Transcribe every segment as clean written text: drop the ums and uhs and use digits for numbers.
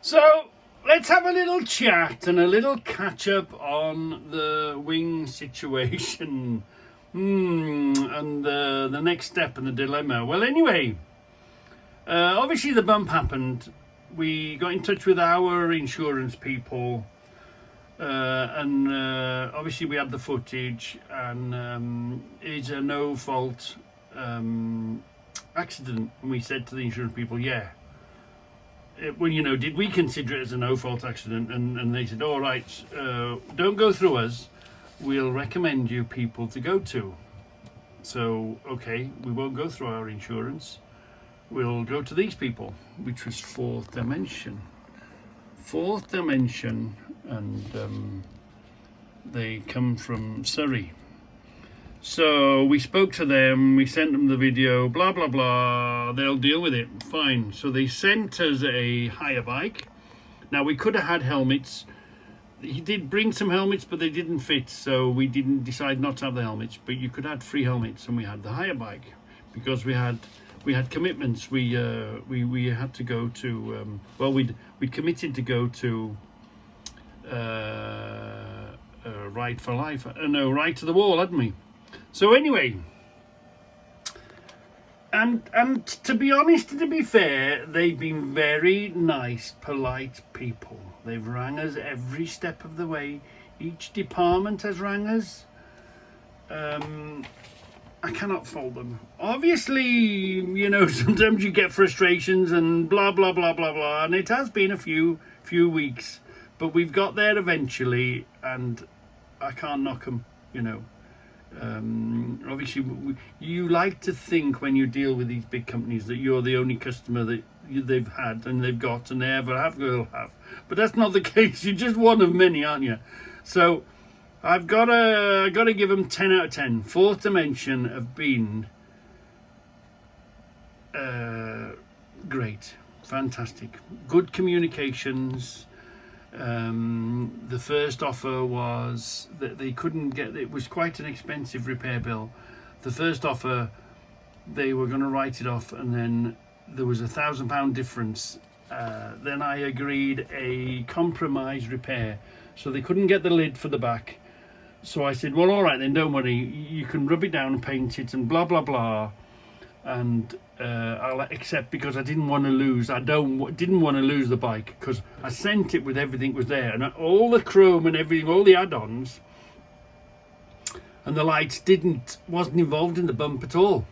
So let's have a little chat and a little catch up on the wing situation and the next step and the dilemma. Well, anyway, obviously the bump happened. We got in touch with our insurance people, and obviously we had the footage, and it's a no fault accident. And we said to the insurance people, yeah. Well, did we consider it as a no-fault accident? And they said, all right, don't go through us. We'll recommend you people to go to. So, okay, we won't go through our insurance. We'll go to these people, which was Fourth Dimension. Fourth Dimension, and they come from Surrey. So we spoke to them, we sent them the video, blah, blah, blah. They'll deal with it, fine. So they sent us a hire bike. Now, we could have had helmets. He did bring some helmets, but they didn't fit. So we didn't decide not to have the helmets. But you could have 3 helmets, and we had the hire bike. Because we had commitments. We had to go to, we'd committed to go to Ride for Life. Ride to the Wall, hadn't we? So anyway, and to be honest, to be fair, they've been very nice, polite people. They've rang us every step of the way. Each department has rang us. I cannot fault them. Obviously, sometimes you get frustrations and blah, blah, blah, blah, blah. And it has been a few weeks, but we've got there eventually, and I can't knock them, Obviously, you like to think when you deal with these big companies that you're the only customer that they've had and they've got and they ever will have. But that's not the case. You're just one of many, aren't you? So I've got to give them 10 out of 10. Fourth Dimension have been great, fantastic, good communications. The first offer was that they couldn't get, it was quite an expensive repair bill. The first offer, they were going to write it off, and then there was £1,000 difference. Then I agreed a compromise repair, so they couldn't get the lid for the back. So I said, well, all right then, don't worry, you can rub it down and paint it and blah blah blah, and I'll accept, because I didn't want to lose. Didn't want to lose the bike, because I sent it with everything was there, and all the chrome and everything, all the add-ons, and the lights wasn't involved in the bump at all.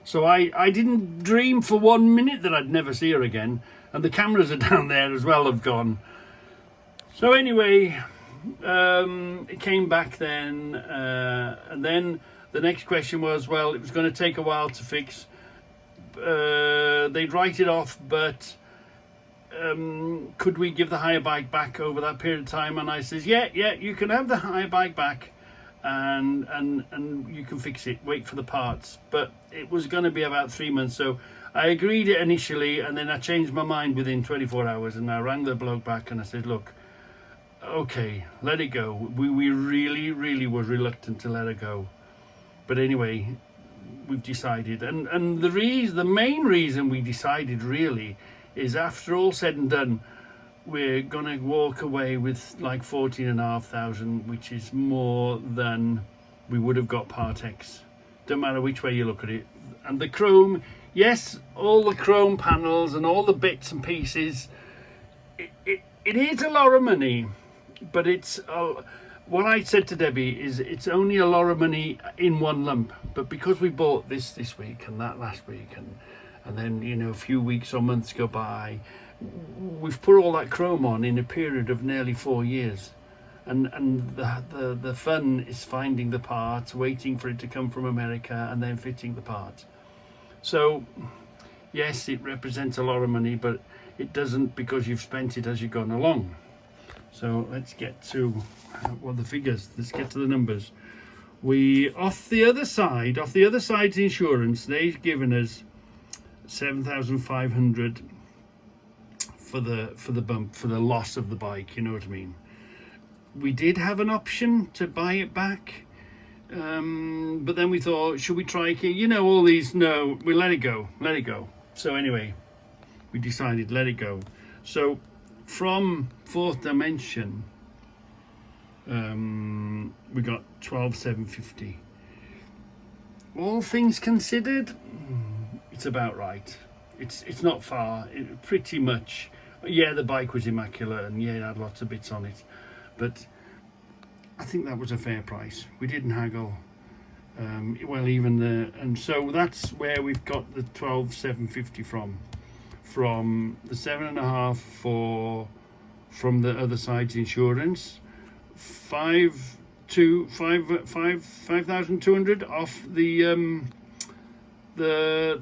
So I didn't dream for 1 minute that I'd never see her again, and the cameras are down there as well, have gone. So anyway, it came back then, and then the next question was, well, it was going to take a while to fix. They'd write it off, but could we give the hire bike back over that period of time? And I says, yeah, you can have the hire bike back, and you can fix it. Wait for the parts. But it was going to be about 3 months, so I agreed it initially, and then I changed my mind within 24 hours, and I rang the bloke back and I said, look, okay, let it go. We really, really was reluctant to let it go. But anyway, we've decided, and the main reason we decided really is, after all said and done, we're gonna walk away with like 14,500, which is more than we would have got Part X. Don't matter which way you look at it. And the chrome, yes, all the chrome panels and all the bits and pieces, it is a lot of money, but it's what I said to Debbie is it's only a lot of money in one lump, but because we bought this week and that last week, and then a few weeks or months go by, we've put all that chrome on in a period of nearly 4 years, and the fun is finding the parts, waiting for it to come from America, and then fitting the parts. So yes, it represents a lot of money, but it doesn't, because you've spent it as you've gone along. So let's get to the figures. Let's get to the numbers. We off the other side's insurance, they've given us 7,500 for the bump, for the loss of the bike. You know what I mean? We did have an option to buy it back, but then we thought, should we try? All these. No, we let it go. So anyway, we decided let it go. So from Fourth Dimension, we got 12,750. All things considered, it's about right. It's not far. Pretty much. Yeah, the bike was immaculate, and yeah, it had lots of bits on it, but I think that was a fair price. We didn't haggle. Well, and so that's where we've got the 12,750 from the 7.5 from the other side's insurance, 5,200 off the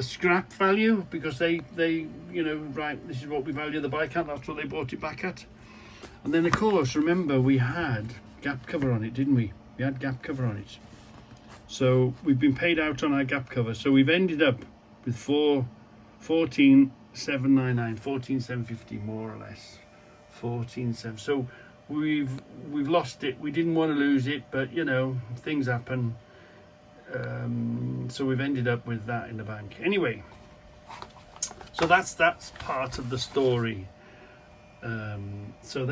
scrap value, because they right, this is what we value the bike at, that's what they bought it back at. And then of course, remember, we had gap cover on it, didn't we? We had gap cover on it, so we've been paid out on our gap cover, so we've ended up with 14,799, 14,750 more or less, 14,700. So we've lost it. We didn't want to lose it, but things happen. So we've ended up with that in the bank anyway. So that's part of the story. So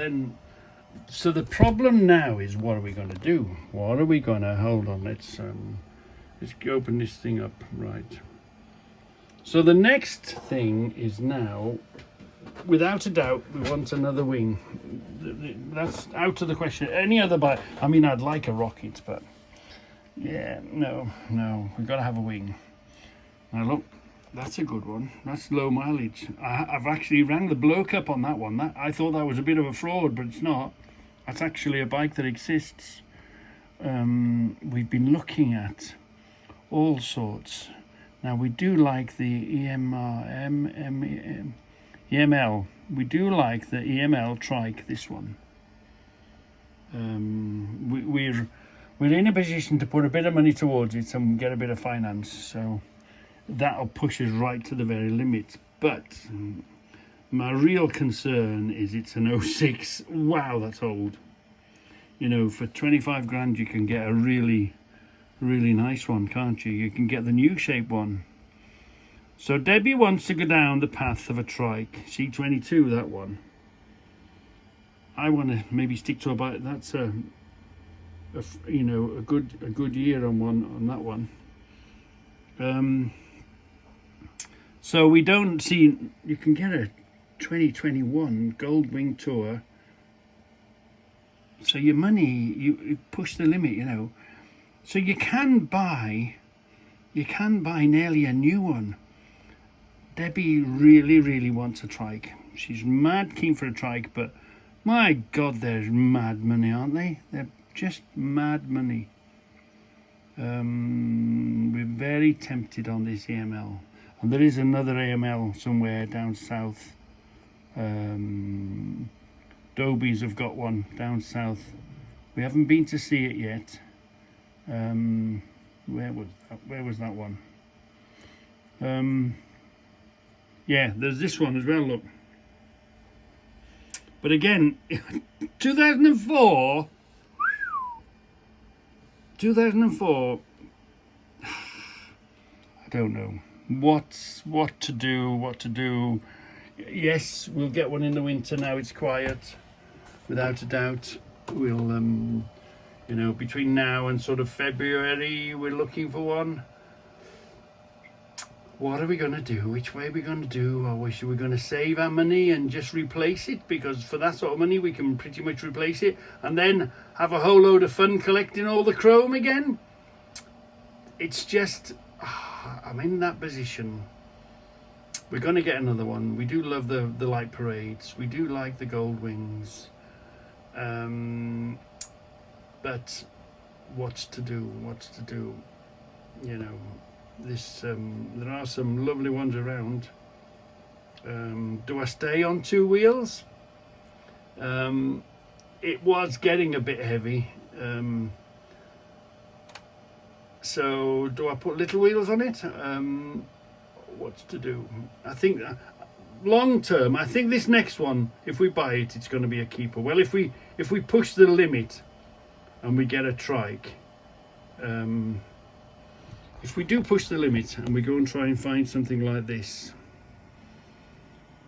the problem now is, what are we going to do? What are we going to hold on? Let's open this thing up, right? So the next thing is now, without a doubt, we want another wing. That's out of the question. Any other bike? I mean, I'd like a rocket, but yeah, no, we've got to have a wing. Now look, that's a good one. That's low mileage. I've actually rang the bloke up on that one. I thought that was a bit of a fraud, but it's not. That's actually a bike that exists. We've been looking at all sorts. Now we do like the EML. We do like the EML trike, this one. We're in a position to put a bit of money towards it and get a bit of finance, so that'll push us right to the very limit. But my real concern is it's an 06. Wow, that's old. For 25 grand you can get a really nice one, can't you? You can get the new shape one. So Debbie wants to go down the path of a trike, C22, that one. I want to maybe stick to a bike that's a good year on that one. So we don't see, you can get a 2021 Goldwing Tour. So your money, you push the limit, So you can buy nearly a new one. Debbie really wants a trike. She's mad keen for a trike, but my God, they're mad money, aren't they? They're just mad money. We're very tempted on this AML, and there is another AML somewhere down south. Dobies have got one down south. We haven't been to see it yet. Where was that one? Yeah, there's this one as well, look. But again, 2004, I don't know what to do. Yes, we'll get one in the winter now. It's quiet, without a doubt. We'll between now and sort of February, we're looking for one. What are we going to do? Which way are we going to do? Or are we going to save our money and just replace it? Because for that sort of money, we can pretty much replace it and then have a whole load of fun collecting all the chrome again. It's just, I'm in that position. We're going to get another one. We do love the light parades. We do like the Goldwings. But what's to do? This there are some lovely ones around. Do I stay on two wheels? It was getting a bit heavy. So do I put little wheels on it? What's to do? I think long term, I think this next one, if we buy it, it's going to be a keeper. Well, if we push the limit and we get a trike, if we do push the limit and we go and try and find something like this,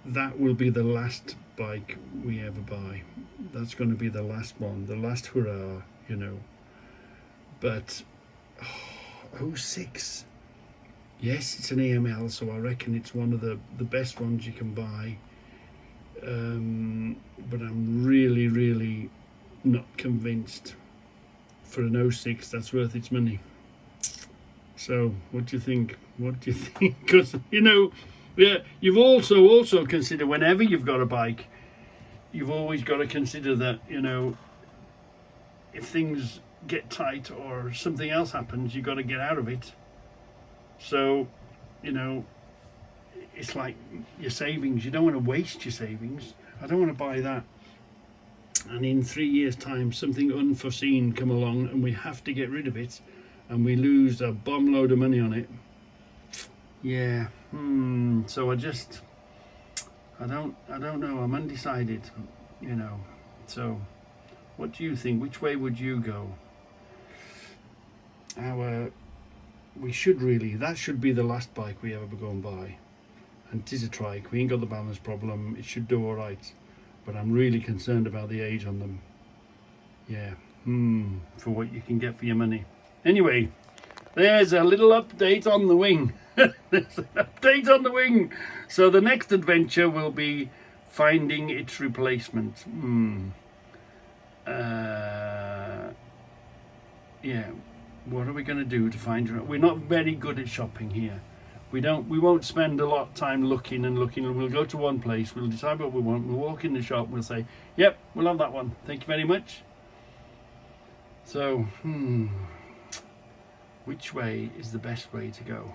that will be the last bike we ever buy. That's going to be the last one, the last hurrah, you know. But '06, yes, it's an AML, so I reckon it's one of the best ones you can buy. But I'm really not convinced for an '06 that's worth its money. So what do you think? What do you think? Because, you know, yeah, you've also consider, whenever you've got a bike, you've always got to consider that, you know, if things get tight or something else happens, you've got to get out of it. So, you know, it's like your savings. You don't want to waste your savings. I don't want to buy that, and in 3 years' time something unforeseen come along and we have to get rid of it and we lose a bomb load of money on it. Yeah. So I don't know. I'm undecided, you know. So what do you think? Which way would you go? That should be the last bike we ever go and buy. And it is a trike. We ain't got the balance problem. It should do all right. But I'm really concerned about the age on them. Yeah. For what you can get for your money. Anyway, there's a little update on the wing. There's an update on the wing. So the next adventure will be finding its replacement. Yeah. What are we going to do to find it? We're not very good at shopping here. We won't spend a lot of time looking. We'll go to one place, we'll decide what we want, we'll walk in the shop, we'll say, yep, we'll have that one, thank you very much. So which way is the best way to go?